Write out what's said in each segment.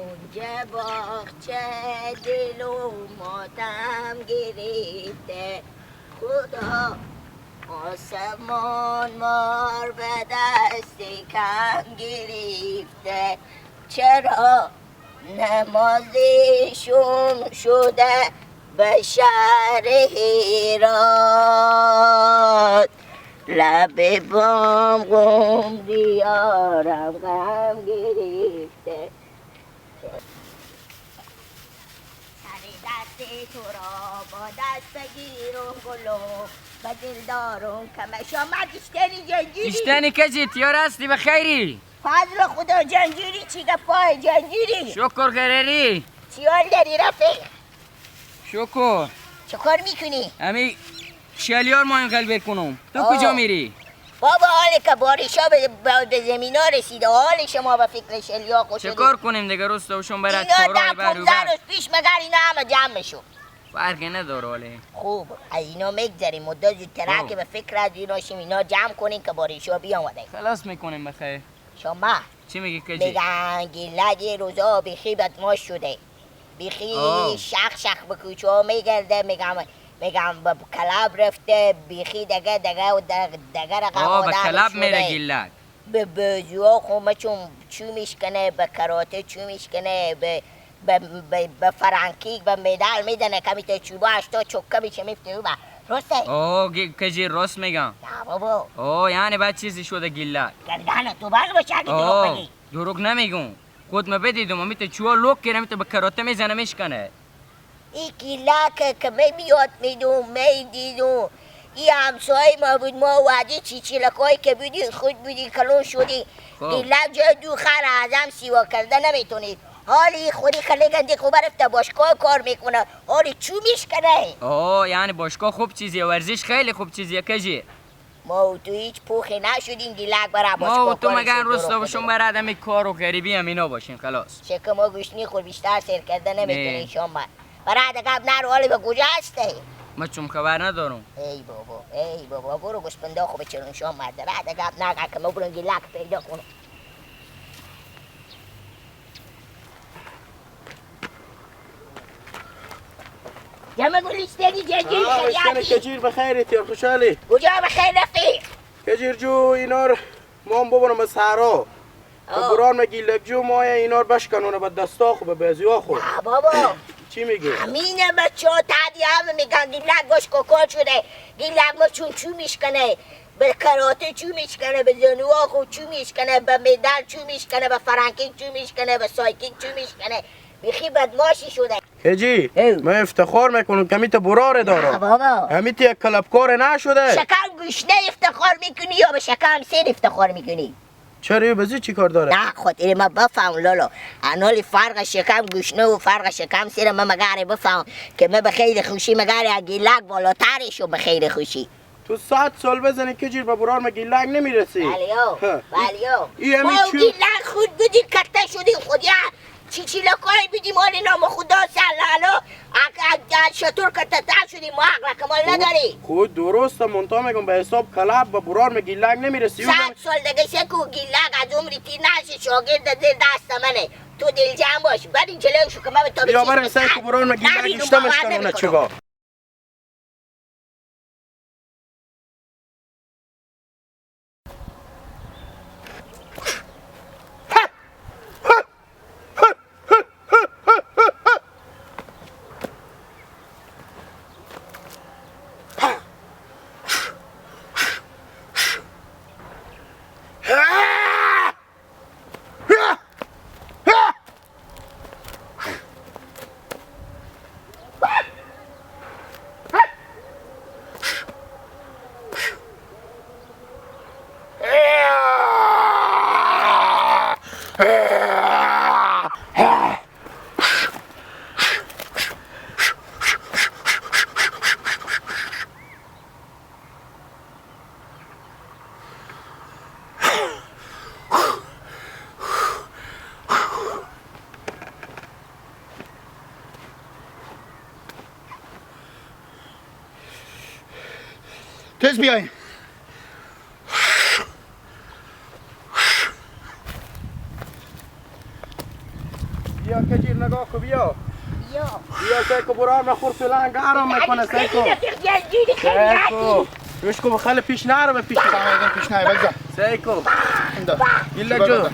کنج باغچه دل و ماتم گرفته خدا آسمان مار به دست کم گرفته چرا نمازشون شده به شهر هرات لب بام قم دیارم غم گرفته سر دست تو را با دست بگیر و گلو به دلدارم کمش آمد اشتنی جنجیری اشتنی کجی تیار هستی به خیری فضل خدا جنجیری چی گفای جنجیری شکر گرری چیال داری رفیق شکر چه کار میکنی؟ امی شلیار ما این قلب کنم تو کجا میری؟ بابا حالی که بارشا به زمین ها رسیده حال شما به فکر شلیار خوش چه کار کنیم دیگه روستوشون برد اینا کارهای بر و بر روز پیش مگر اینا همه جمع شو فرقی نداره حالی خوب از اینا میگذاریم مدت زودتر که به فکر از اینا شیم اینا جمع کنیم که بارشا بیامده خلاص میکنیم بخیر شما چی میگی کجی؟ میگن گیلک یه روزا بیخی بدماش شده بیخی شخ به کوچه ها میگرده میگم به کلاب رفته بیخی دگه و دگه رقم به کلاب میره گیلک به بازوها خومه چو میشکنه به کراته چو میشکنه به فرانکیک به میدال میدنه کمی تا چوبا اشتا چکه میشه میفته با راسته کجی راست میگم نه بابا یعنی بعد چیزی شده گیلک گردانه تو باز باشه اگه دروغ بگی دروغ نمیگم خود ما بدیدم امیت چوها لوک کنه امیت به کراته میزنه میشکنه این گیلک که میاد میدون میدیدون این همسایه ما بود ما وعده چیچیلکایی که بودی خود بودی کلون شدی گیلک جای دو خر اعظم سیوا کرده نمیتونید حالی خودی خلی گندی خوب رفته باشگاه کار میکنه حالی چو میشکنه یعنی باشگاه خوب چیزیه ورزش خیلی خوب چیزیه کجی ما و تو هیچ پوخی نشدین گیلک برای باشگاه ما و تو مگن روستا باشون برای آدم کار و غریبی هم اینا باشیم خلاص شکل ما گوشنی خود بیشتر سیر کرده نمیتونین شما برای دقیق نرو حالی به کجا هسته ما چون خبر ندارم ای بابا برو گوشپنده خوب چرون شما مرده بعد دقیق نگه که ما برون گیلک پیدا کنم جمع گلیستنی جنجیر خیاتی کجیر بخیری تیر خوشحالی کجا بخیر رفیق کجیر جو اینا رو ما هم ببرم به سهرا بران ما گیلک جو ما اینا رو بشکنونه به دستا خو به بازی‌ها خو بابا چی میگی؟ همینه بچه ها تعدی همه میگن گیلک باش کوکال شده گیلک ما چو میشکنه به کراته چو میشکنه به زنوها خو چو میشکنه به میدل چو میشکنه به فرانکیک چو میشکنه به سایکیک چو میشکنه بیخی بدماشی شده کجی من افتخار میکنم که همیت براره دارم بابا همیت یک کلبکار نشده شکم گوشنه افتخار میکنی یا به شکم سیر افتخار میکنی چرا بزی چی کار داره؟ نه خاطر ما بفهم لالا انالی فرق شکم گوشنه و فرق شکم سیر ما مگره بفهم که ما به خیر خوشی مگره گیلک بالاترش و به خیر خوشی تو 100 سال بزنی کجیر به برار ما گیلک نمیرسی بلیو ما گیلک خود بودیم کته شدیم خودیا چی لکای بیدیم حالی نام خدا سلالو شطور کتتر شدیم ما عقل کمال نداری خود درست منطقه میگم به حساب کلب به برار ما گیلک نمیرسی 100 سال دیگه شکو گیلک از عمری تیر نشی شاگرد دل دست منه تو دل جمع باش بعد این جلوی شو که من به تا یا برم سعی که برار ما گیلک اشتمش کنونه چگاه تز بیاین بیا کجیر نگاه کو بیا بیا سیکو برام نخور فعلا گرم میکنه سیکو روش کو بخاله پیش نرو پیش پیش نه بگذار سیکو ایندا گیلک جو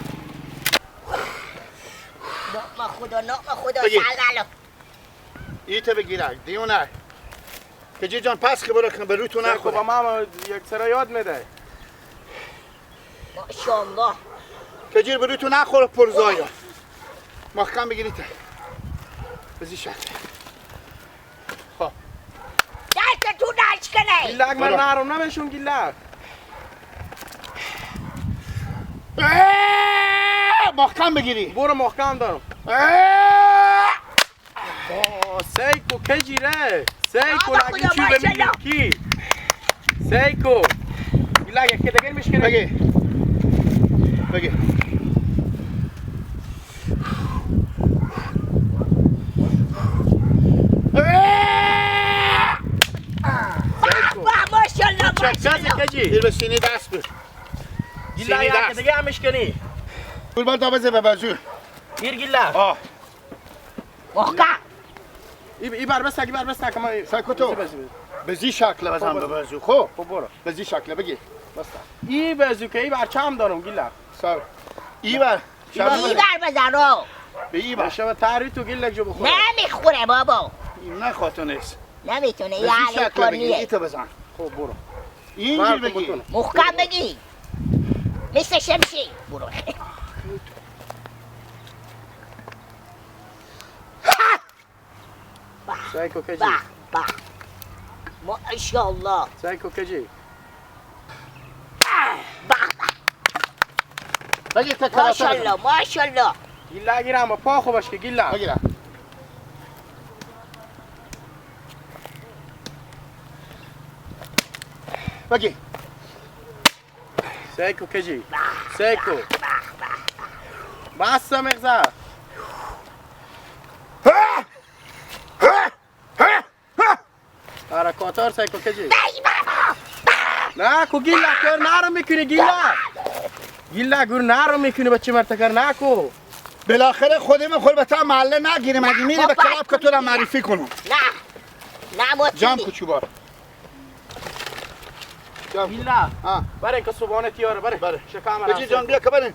نام خدا بگیر. سلالو ایته بگیرک دیونه کجی جان پس خبره کنه به روتون سیکو نخوره با ماما یک سر یاد میده ماشاءالله کجیر به روتون نخوره پرزایا محکم بگیریته بزی شکل خب دست تو نش کنه گیلک من نرم نمیشون گیلک محکم بگیری برو محکم دارم سیکو کجیره سیکو آقا لگی خدا چوبه ماشاءالله. میگی سیکو گیلک یکی دیگه میشکنه بگی ماشاءالله چکسی کجی دیر به سینی دست بر گیلک سینی یکی دست دیگه هم میشکنی پول بر دابزه به بازو گیر گیلک آه محکم ای بر بستک ما سکو تو بزی شکل بزن به بازو خب برو بزی شکل بگی ای بازو که ای بر چم دارم گیلک سر ایور این بر بزن رو به ایور شما تحری تو گیلک جو بخوره نمیخوره بابا این نخواهتو نیست نمیتونه بزی یه حل شکل کار بگی نیه ایتو بزن خب برو اینجور بگی محکم بگی مثل شمشیر برو سیکو کجی به ماشاءالله سیکو کجی بگی تکراته ماشاءالله ماشاءالله گیلک گیرم با پا خوبش که گیلک بگیرم بگی سیکو کجی سیکو بس مغزه حرکاتار سیکو کجی نه کو گیلک کار نرم میکنی گیلک گور نرم میکنی بچه مرتکر نکو بالاخره خودم خود به تا محله نگیریم اگه میری به کلاب که تو را معرفی کنم نه ما جام کوچو بار گیلک ها برای که صبحانه تیاره بره شکم بجی جان بیا که برین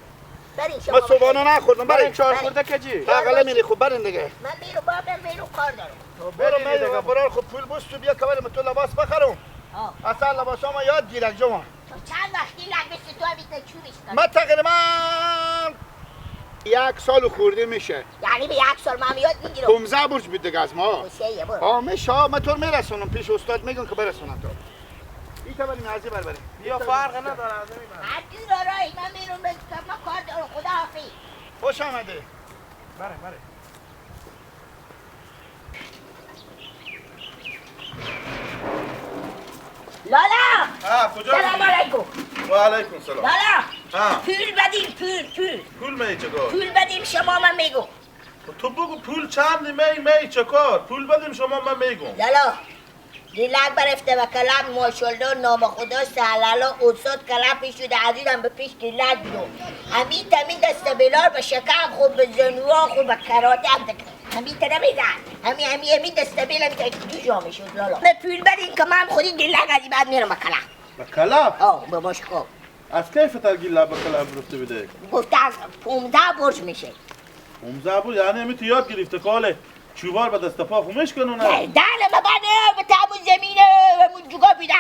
بریم شما ما صبحانه نخوردم برای برین چهار خورده کجی تاقله میری خوب برین دیگه من میرو بابا میرو کار دارم برو میرو برار خود پول بستو بیا که بریم تو لباس بخرم اصلا لباس ما یاد گیرک جوان تو چند وقتی لگست تو همیتا چوبش کنم ما تقریبا 1 سال خورده میشه یعنی به 1 سال من یاد میگیرم 15 برج بود دیگه از ما میشه برو میشه ما تو میرسونم پیش استاد میگن که برسونم تو این که بریم ازی بریم بیا فرق نداره از این هر جور دارایی من میرم به ما کار دارم خدا حافظ خوش آمده بره لالا کجا؟ سلام علیکم و علیکم سلام. لالا پول بدیم پول می چکار؟ پول بدیم شما من میگم تو بگو پول چند می چکار؟ پول بدیم شما من میگم. لالا گیلک برفته و کلم ماشالله نام خدا سهلالا اوساد کلم شده عزیزم به پیش گیلک بیدو همین تمین دست بلار به شکم خوب به زنوها خوب به کراته هم همین تا نمیزن همین دست بلار تا دو جامعه شد لالا به پول بدین که من خودی گیلک از بعد میرم به کلم به کلاب؟ آه به باش خوب از کیف ترگیل به کلاب رفته بده؟ گفته از 15 برج میشه 15 بود یعنی همی تو یاد گرفته کاله چوبار به دست پا خمش کنونه؟ دل مبنه به تابون زمینه همون جوگا بیدن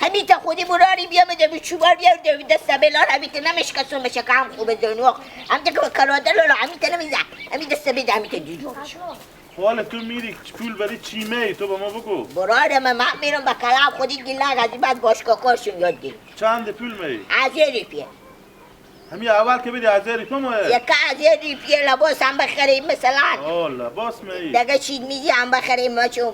همین تا خودی مراری بیامده به چوبار بیامده دست بلار همین تا نمشکسون به شکم خوب زنوخ همین تا که به کراده لالا همین تا نمیزن همین دست بده همین تا دیجو میشه حالا تو میری پول بری چی می تو به ما بگو برای من میرم به کلام خودی گیلک از این بعد باشگاه کارشون یاد گیرم چند پول می؟ از یه ریپیه همین اول که بری از ریپ ماه یکی از یه ریپیه لباس هم بخریم مثلا آه لباس می دیگه چیز میزی هم بخریم ما چون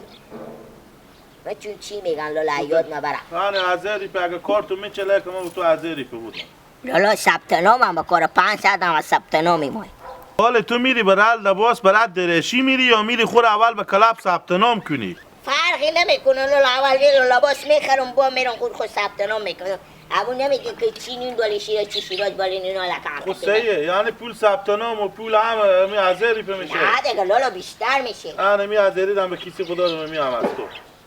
چی میگن لالا یاد نبرم یعنی از ریپ اگه کارتو میچله که ما تو از ریپ بودم لالا ثبت نام هم بکاره 500 هم از ثبت نامی مای حالا تو میری برای لباس برای درشی میری یا میری خور اول به کلاب ثبت نام کنی؟ فرقی نمیکنه لالا اول میرم لباس میخرم با میرم خود ثبت نام میکنم همون نمیگه که چینین بالی شیراز چی شیراز بالی اینا لکه خب صحیحه یعنی پول ثبت نام و پول همه می هزاری په میشه نه دیگه لالا بیشتر میشه انا می هزاری دم به کسی خدا رو می هم از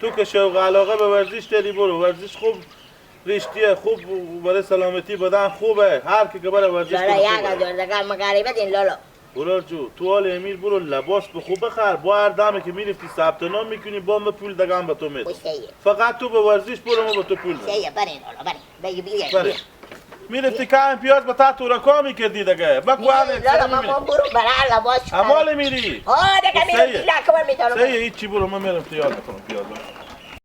تو که شوق علاقه به ورزش داری برو ورزش خوب رشتیه خوب برای سلامتی بدن خوبه هر کی که برای ورزش لالا یک از دردگار مغریبه دین لالا برو جو تو حال امیر برو لباس به خوب بخر با هر دمه که میرفتی ثبت نام میکنی با پول دگم به تو میده فقط تو به ورزش برو ما به تو پول میدم سیه برین لالا برین بگی میرفتی که امتیاز به تا تو رکا میکردی دیگه بگو لالا ما برو برای لباس امال میری ها دیگه میرم دیگه کمر میتارم سیه هیچی برو ما میرم تیار بکنم پیاز